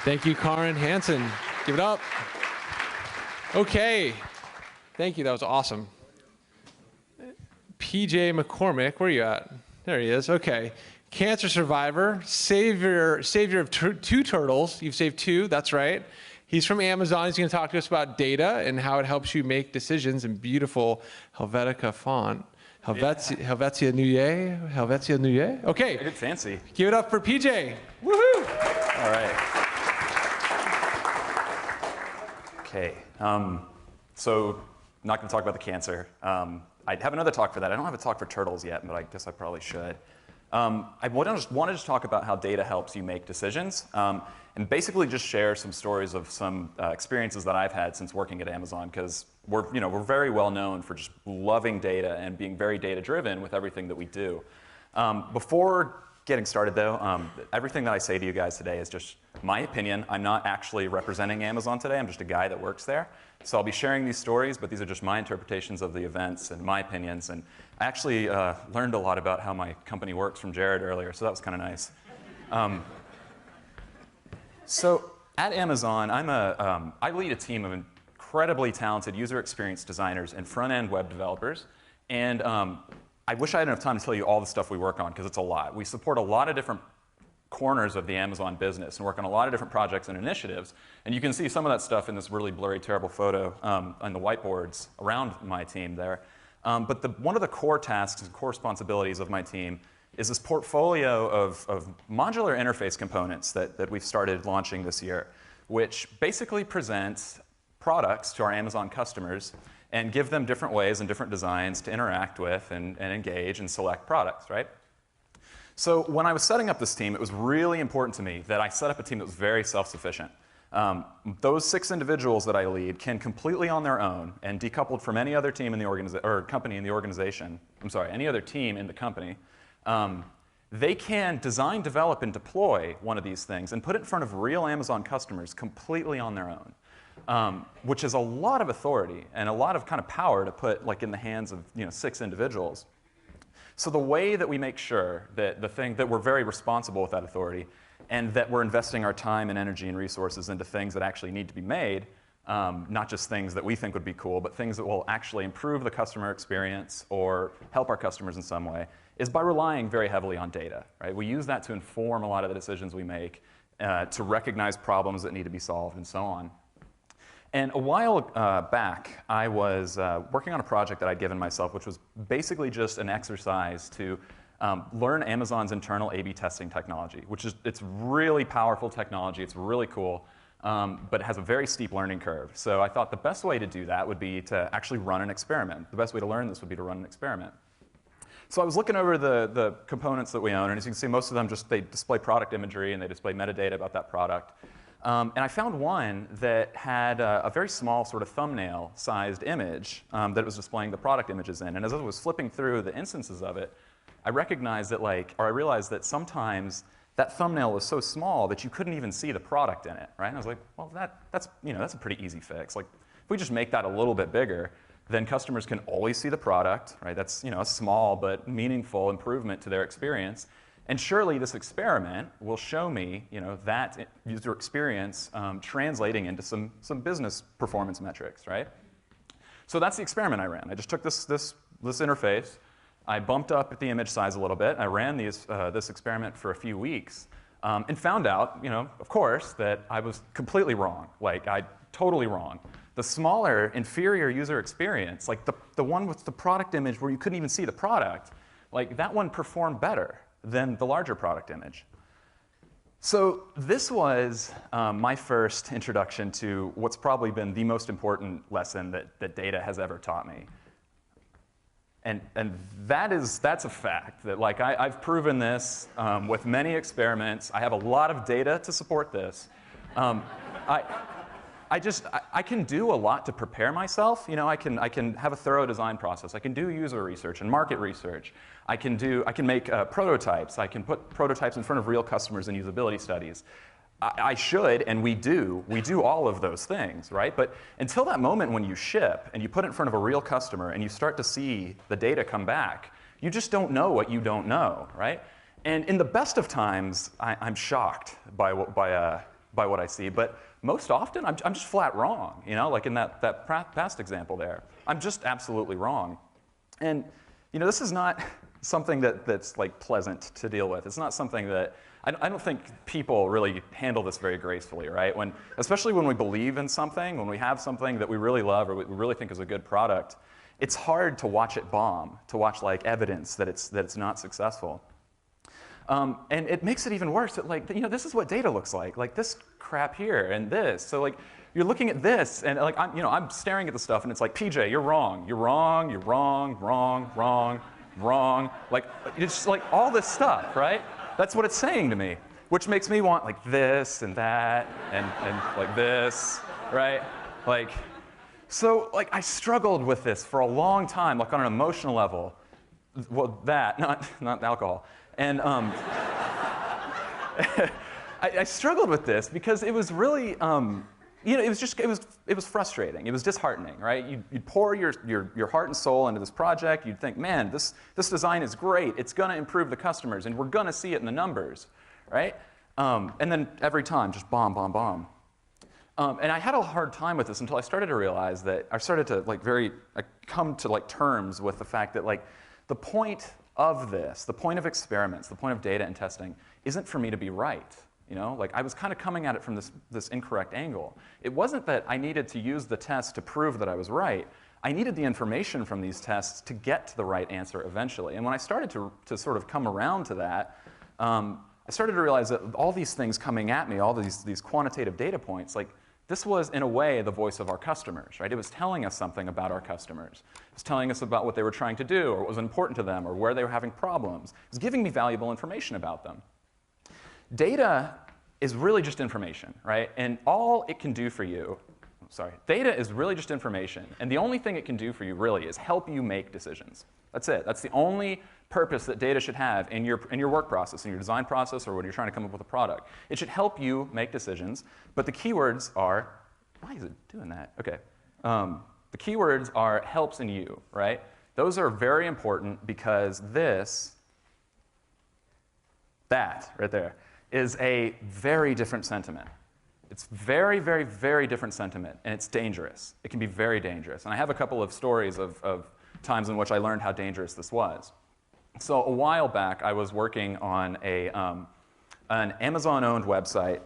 Thank you, Karin Hansen. Give it up. Okay. Thank you. That was awesome. PJMcCormick, where are you at? There he is. Okay. Cancer survivor, savior of two turtles. You've saved two. That's right. He's from Amazon. He's going to talk to us about data and how it helps you make decisions in beautiful Helvetica font. Helvetia Nuye? Okay. I get fancy. Give it up for PJ. Woohoo! All right. Okay. So, not going to talk about the cancer. I have another talk for that. I don't have a talk for turtles yet, but I guess I probably should. I wanted to talk about how data helps you make decisions, and basically just share some stories of some experiences that I've had since working at Amazon, because we're very well known for just loving data and being very data driven with everything that we do. Before getting started though, everything that I say to you guys today is just my opinion. I'm not actually representing Amazon today. I'm just a guy that works there. So I'll be sharing these stories, but these are just my interpretations of the events and my opinions. And I actually learned a lot about how my company works from Jared earlier, so that was kind of nice. So at Amazon, I lead a team of incredibly talented user experience designers and front-end web developers. And I wish I had enough time to tell you all the stuff we work on, because it's a lot. We support a lot of different corners of the Amazon business and work on a lot of different projects and initiatives. And you can see some of that stuff in this really blurry, terrible photo on the whiteboards around my team there. But one of the core tasks and core responsibilities of my team is this portfolio of modular interface components that we've started launching this year, which basically presents products to our Amazon customers and give them different ways and different designs to interact with and engage and select products, right? So when I was setting up this team, it was really important to me that I set up a team that was very self-sufficient. Those 6 individuals that I lead can completely on their own and decoupled from any other team in the company in the organization, I'm sorry, any other team in the company, they can design, develop, and deploy one of these things and put it in front of real Amazon customers completely on their own, which is a lot of authority and a lot of kind of power to put like in the hands of 6 individuals. So the way that we make sure that we're very responsible with that authority and that we're investing our time and energy and resources into things that actually need to be made, not just things that we think would be cool, but things that will actually improve the customer experience or help our customers in some way, is by relying very heavily on data, right? We use that to inform a lot of the decisions we make, to recognize problems that need to be solved and so on. And a while back, I was working on a project that I'd given myself, which was basically just an exercise to learn Amazon's internal A/B testing technology, it's really powerful technology, it's really cool, but it has a very steep learning curve. So I thought the best way to do that would be to actually run an experiment. The best way to learn this would be to run an experiment. So I was looking over the components that we own, and as you can see, most of them they display product imagery and they display metadata about that product. And I found one that had a very small sort of thumbnail-sized image that it was displaying the product images in. And as I was flipping through the instances of it, I recognized that I realized that sometimes that thumbnail was so small that you couldn't even see the product in it, right? And I was like, well, that's a pretty easy fix. Like, if we just make that a little bit bigger, then customers can always see the product, right? That's a small but meaningful improvement to their experience. And surely this experiment will show me, that user experience translating into some business performance metrics, right? So that's the experiment I ran. I just took this interface, I bumped up the image size a little bit, I ran this experiment for a few weeks, and found out, of course, that I was completely wrong. Totally wrong. The smaller, inferior user experience, like the one with the product image where you couldn't even see the product, that one performed better than the larger product image. So this was my first introduction to what's probably been the most important lesson that data has ever taught me. And that's a fact, that I've proven this with many experiments. I have a lot of data to support this. I can do a lot to prepare myself. I can have a thorough design process. I can do user research and market research. I can make prototypes. I can put prototypes in front of real customers in usability studies. I should, and we do all of those things, right? But until that moment when you ship and you put it in front of a real customer and you start to see the data come back, you just don't know what you don't know, right? And in the best of times, I'm shocked by by what I see, but most often I'm just flat wrong, you know, like in that past example there. I'm just absolutely wrong. And you know, this is not something that's like pleasant to deal with. It's not something that, I don't think people really handle this very gracefully, right? Especially when we believe in something, when we have something that we really love or we really think is a good product, it's hard to watch it bomb, to watch like evidence that it's not successful. And it makes it even worse that, like, you know, this is what data looks like this crap here and this. So like, you're looking at this and like, I'm staring at the stuff and it's like, PJ, you're wrong, you're wrong, you're wrong, wrong, wrong, wrong. Like, it's just like all this stuff, right? That's what it's saying to me, which makes me want like this and that and like this, right? Like, so like I struggled with this for a long time, like on an emotional level. Well, that, not alcohol. And I struggled with this because it was really, you know, it was frustrating. It was disheartening, right? You'd pour your heart and soul into this project. You'd think, man, this design is great. It's going to improve the customers, and we're going to see it in the numbers, right? And then every time, just bomb, bomb, bomb. And I had a hard time with this until I started to realize that I started to like come to like terms with the fact that like the point of this, the point of experiments, the point of data and testing, isn't for me to be right. You know, like I was kind of coming at it from this incorrect angle. It wasn't that I needed to use the test to prove that I was right. I needed the information from these tests to get to the right answer eventually. And when I started to sort of come around to that, I started to realize that all these things coming at me, all these quantitative data points, like this was in a way the voice of our customers, right? It was telling us something about our customers. It was telling us about what they were trying to do or what was important to them or where they were having problems. It was giving me valuable information about them. Data is really just information, right? And all it can do for you, data is really just information. And the only thing it can do for you really is help you make decisions. That's it. That's the only purpose that data should have in your work process, in your design process, or when you're trying to come up with a product. It should help you make decisions, but the keywords are, why is it doing that? Okay. The keywords are helps and you, right? Those are very important because that right there, is a very different sentiment. It's very, very, very different sentiment, and it's dangerous. It can be very dangerous. And I have a couple of stories of times in which I learned how dangerous this was. So a while back, I was working on an Amazon-owned website,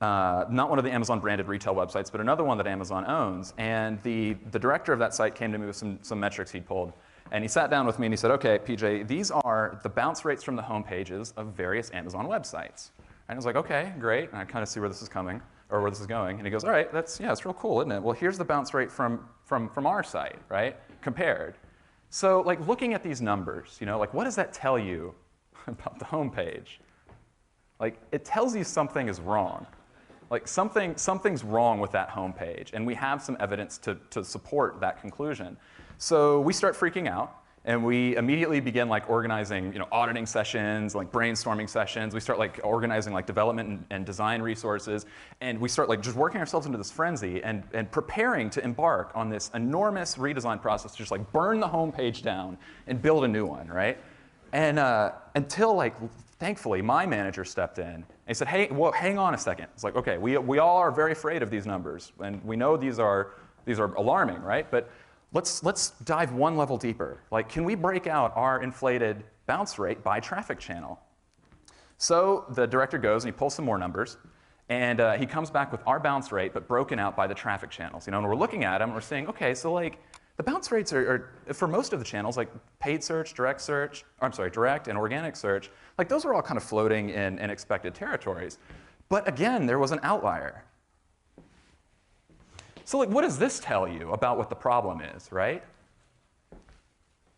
not one of the Amazon-branded retail websites, but another one that Amazon owns. And the director of that site came to me with some metrics he'd pulled. And he sat down with me and he said, okay, PJ, these are the bounce rates from the home pages of various Amazon websites. And I was like, okay, great. And I kind of see where this is coming, or where this is going. And he goes, all right, it's real cool, isn't it? Well, here's the bounce rate from our site, right? Compared. So like looking at these numbers, you know, like what does that tell you about the home page? Like it tells you something is wrong. Like something's wrong with that home page. And we have some evidence to support that conclusion. So we start freaking out. And we immediately begin like organizing, you know, auditing sessions, like brainstorming sessions. We start like organizing like development and design resources. And we start like just working ourselves into this frenzy and preparing to embark on this enormous redesign process to just like burn the home page down and build a new one, right? And until like, thankfully, my manager stepped in and he said, hey, well, hang on a second. It's like, okay, we all are very afraid of these numbers. And we know these are alarming, right? But let's dive one level deeper. Like, can we break out our inflated bounce rate by traffic channel? So the director goes and he pulls some more numbers, and he comes back with our bounce rate, but broken out by the traffic channels. You know, and we're looking at them, and we're saying, okay, so like the bounce rates are for most of the channels, like paid search, direct and organic search, like those are all kind of floating in expected territories. But again, there was an outlier. So like, what does this tell you about what the problem is, right?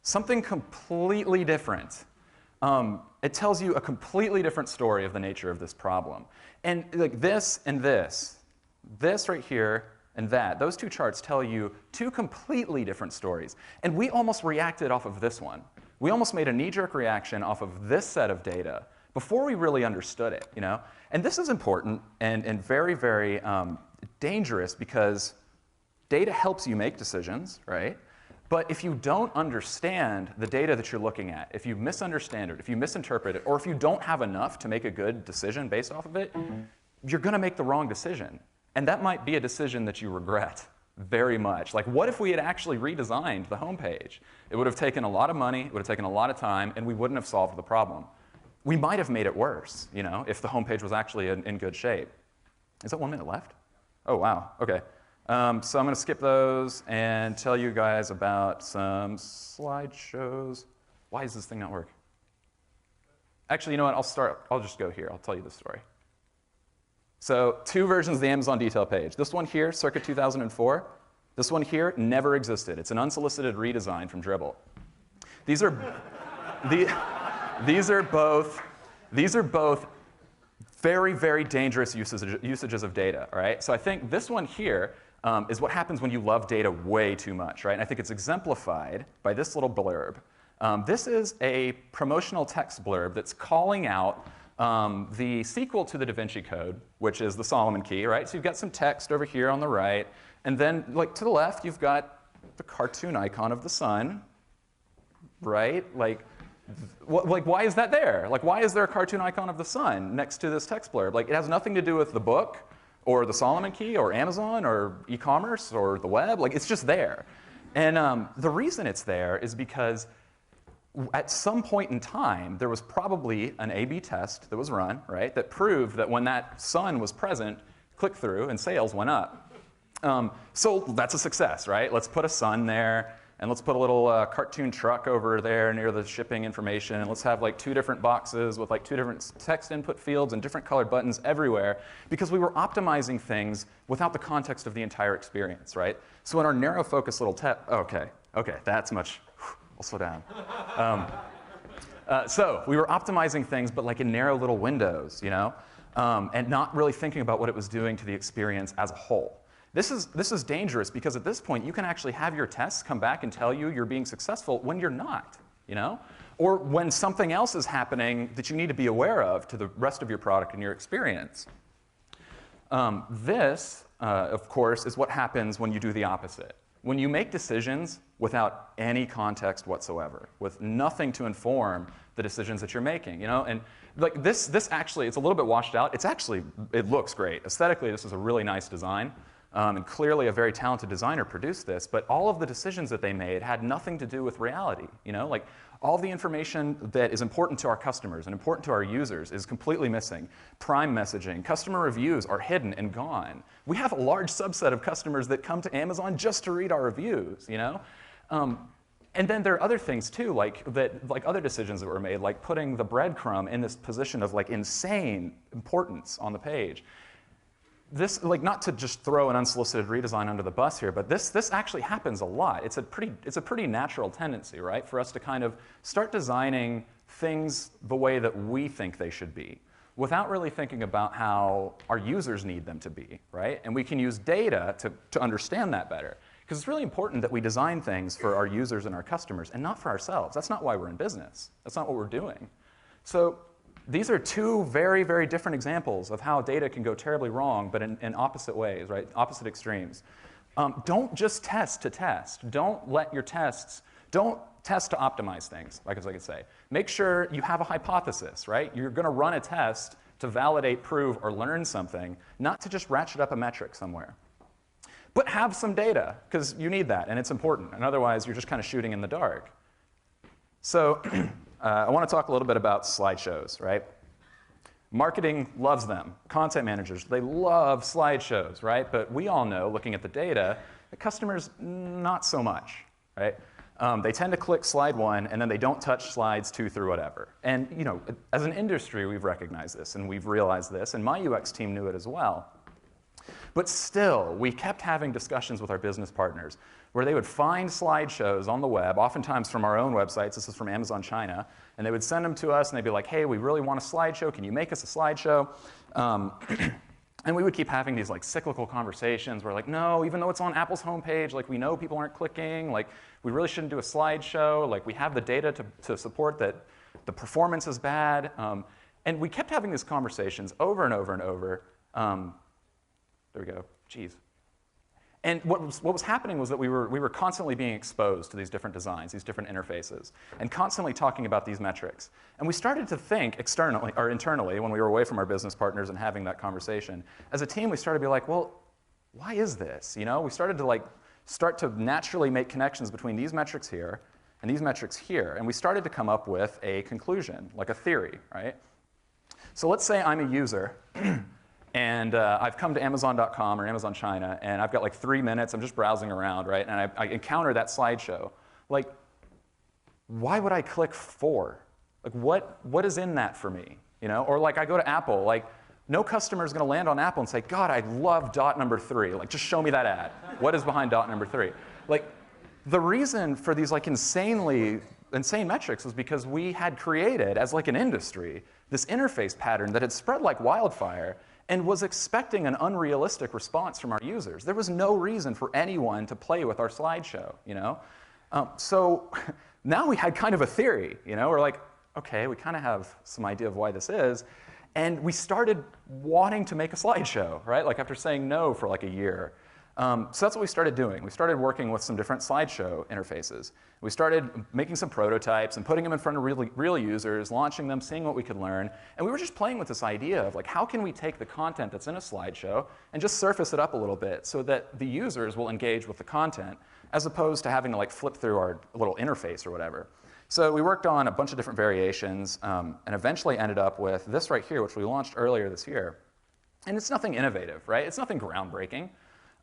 Something completely different. It tells you a completely different story of the nature of this problem. And like this and this right here and that, those two charts tell you two completely different stories. And we almost reacted off of this one. We almost made a knee-jerk reaction off of this set of data before we really understood it, you know? And this is important and very, very dangerous because data helps you make decisions, right? But if you don't understand the data that you're looking at, if you misunderstand it, if you misinterpret it, or if you don't have enough to make a good decision based off of it, you're going to make the wrong decision. And that might be a decision that you regret very much. Like, what if we had actually redesigned the homepage? It would have taken a lot of money, it would have taken a lot of time, and we wouldn't have solved the problem. We might have made it worse, you know, if the homepage was actually in good shape. Is that 1 minute left? Oh, wow, okay. So I'm going to skip those and tell you guys about some slideshows. Why does this thing not work? Actually, you know what? I'll just go here. I'll tell you the story. So 2 versions of the Amazon detail page. This one here, circa 2004. This one here never existed. It's an unsolicited redesign from Dribbble. These are both very, very dangerous usages of data, all right? So I think this one here is what happens when you love data way too much, right? And I think it's exemplified by this little blurb. This is a promotional text blurb that's calling out the sequel to the Da Vinci Code, which is the Solomon key, right? So you've got some text over here on the right, and then like to the left, you've got the cartoon icon of the sun, right? Like why is that there? Like, why is there a cartoon icon of the sun next to this text blurb? Like, it has nothing to do with the book, or the Solomon key, or Amazon, or e-commerce, or the web. Like, it's just there. And the reason it's there is because at some point in time, there was probably an A/B test that was run, right, that proved that when that sun was present, click-through and sales went up. So that's a success, right? Let's put a sun there, and let's put a little cartoon truck over there near the shipping information, and let's have like 2 different boxes with like 2 different text input fields and different colored buttons everywhere, because we were optimizing things without the context of the entire experience, right? So in our narrow focus little okay, that's much. I'll slow down. So we were optimizing things, but like in narrow little windows, you know, and not really thinking about what it was doing to the experience as a whole. This is dangerous because at this point, you can actually have your tests come back and tell you you're being successful when you're not, you know? Or when something else is happening that you need to be aware of to the rest of your product and your experience. This, of course, is what happens when you do the opposite. When you make decisions without any context whatsoever, with nothing to inform the decisions that you're making, you know? And like this actually, it's a little bit washed out. It looks great. Aesthetically, this is a really nice design. And clearly a very talented designer produced this, but all of the decisions that they made had nothing to do with reality, you know? Like, all the information that is important to our customers and important to our users is completely missing. Prime messaging, customer reviews are hidden and gone. We have a large subset of customers that come to Amazon just to read our reviews, you know? And then there are other things too, like other decisions that were made, like putting the breadcrumb in this position of like insane importance on the page. This, like, not to just throw an unsolicited redesign under the bus here, but this actually happens a lot. It's a pretty natural tendency, right, for us to kind of start designing things the way that we think they should be, without really thinking about how our users need them to be, right? And we can use data to understand that better. Because it's really important that we design things for our users and our customers, and not for ourselves. That's not why we're in business. That's not what we're doing. So these are 2 very, very different examples of how data can go terribly wrong, but in opposite ways, right? Opposite extremes. Don't just test to test. Don't test to optimize things, like as I could say. Make sure you have a hypothesis, right? You're going to run a test to validate, prove, or learn something, not to just ratchet up a metric somewhere. But have some data, because you need that, and it's important. And otherwise, you're just kind of shooting in the dark. So I want to talk a little bit about slideshows, right? Marketing loves them. Content managers, they love slideshows, right? But we all know, looking at the data, that customers, not so much, right? They tend to click slide 1, and then they don't touch slides 2 through whatever. And you know, as an industry, we've recognized this, and we've realized this, and my UX team knew it as well. But still, we kept having discussions with our business partners where they would find slideshows on the web, oftentimes from our own websites. This is from Amazon China. And they would send them to us, and they'd be like, hey, we really want a slideshow. Can you make us a slideshow? And we would keep having these like cyclical conversations where like, no, even though it's on Apple's homepage, like we know people aren't clicking, like we really shouldn't do a slideshow, like we have the data to support that the performance is bad. And we kept having these conversations over and over and over. There we go, geez. And what was happening was that we were constantly being exposed to these different designs, these different interfaces, and constantly talking about these metrics. And we started to think externally, or internally, when we were away from our business partners and having that conversation. As a team, we started to be like, well, why is this? You know, we started to start to naturally make connections between these metrics here and these metrics here. And we started to come up with a conclusion, like a theory, right? So let's say I'm a user. And I've come to Amazon.com or Amazon China, and I've got like 3 minutes. I'm just browsing around, right? And I encounter that slideshow. Like, why would I click 4? Like, what is in that for me? You know? Or like I go to Apple. Like, no customer is going to land on Apple and say, God, I love dot number 3. Like, just show me that ad. What is behind dot number 3? Like, the reason for these like insane metrics was because we had created, as like an industry, this interface pattern that had spread like wildfire and was expecting an unrealistic response from our users. There was no reason for anyone to play with our slideshow, you know? So now we had kind of a theory, you know? We're like, okay, we kind of have some idea of why this is. And we started wanting to make a slideshow, right? Like after saying no for like a year. So that's what we started doing. We started working with some different slideshow interfaces. We started making some prototypes and putting them in front of real users, launching them, seeing what we could learn. And we were just playing with this idea of like, how can we take the content that's in a slideshow and just surface it up a little bit so that the users will engage with the content as opposed to having to like flip through our little interface or whatever. So we worked on a bunch of different variations and eventually ended up with this right here, which we launched earlier this year. And it's nothing innovative, right? It's nothing groundbreaking.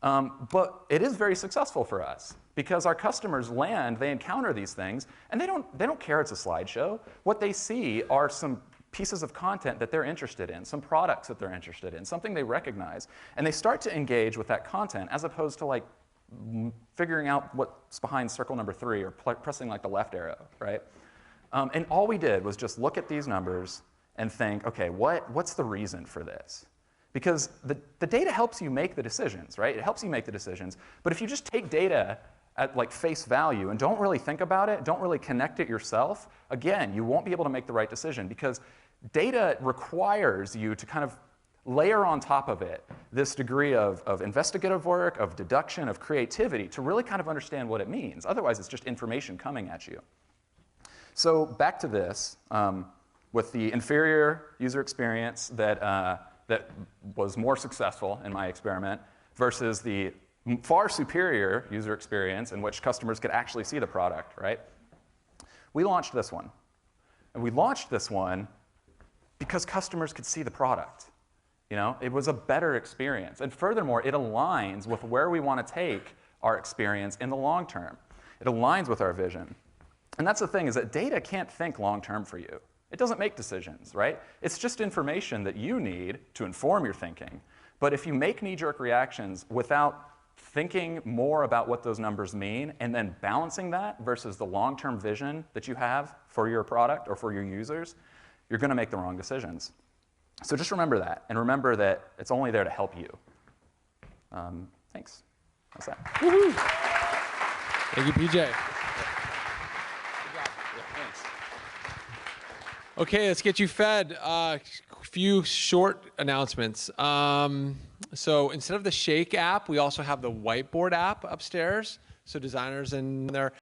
But it is very successful for us because our customers land, they encounter these things, and they don't care it's a slideshow. What they see are some pieces of content that they're interested in, some products that they're interested in, something they recognize, and they start to engage with that content as opposed to like figuring out what's behind circle number 3 or pressing like the left arrow, right? And all we did was just look at these numbers and think, okay, what's the reason for this? Because the data helps you make the decisions, right? It helps you make the decisions. But if you just take data at like face value and don't really think about it, don't really connect it yourself, again, you won't be able to make the right decision because data requires you to kind of layer on top of it this degree of investigative work, of deduction, of creativity to really kind of understand what it means. Otherwise, it's just information coming at you. So back to this, with the inferior user experience that was more successful in my experiment versus the far superior user experience in which customers could actually see the product, right? We launched this one. And we launched this one because customers could see the product. You know, it was a better experience. And furthermore, it aligns with where we want to take our experience in the long term. It aligns with our vision. And that's the thing, is that data can't think long term for you. It doesn't make decisions, right? It's just information that you need to inform your thinking. But if you make knee-jerk reactions without thinking more about what those numbers mean and then balancing that versus the long-term vision that you have for your product or for your users, you're going to make the wrong decisions. So just remember that, and remember that it's only there to help you. Thanks. That's that. Woo-hoo. Thank you, PJ. Okay, let's get you fed. A few short announcements. So instead of the Shake app, we also have the Whiteboard app upstairs. So designers in there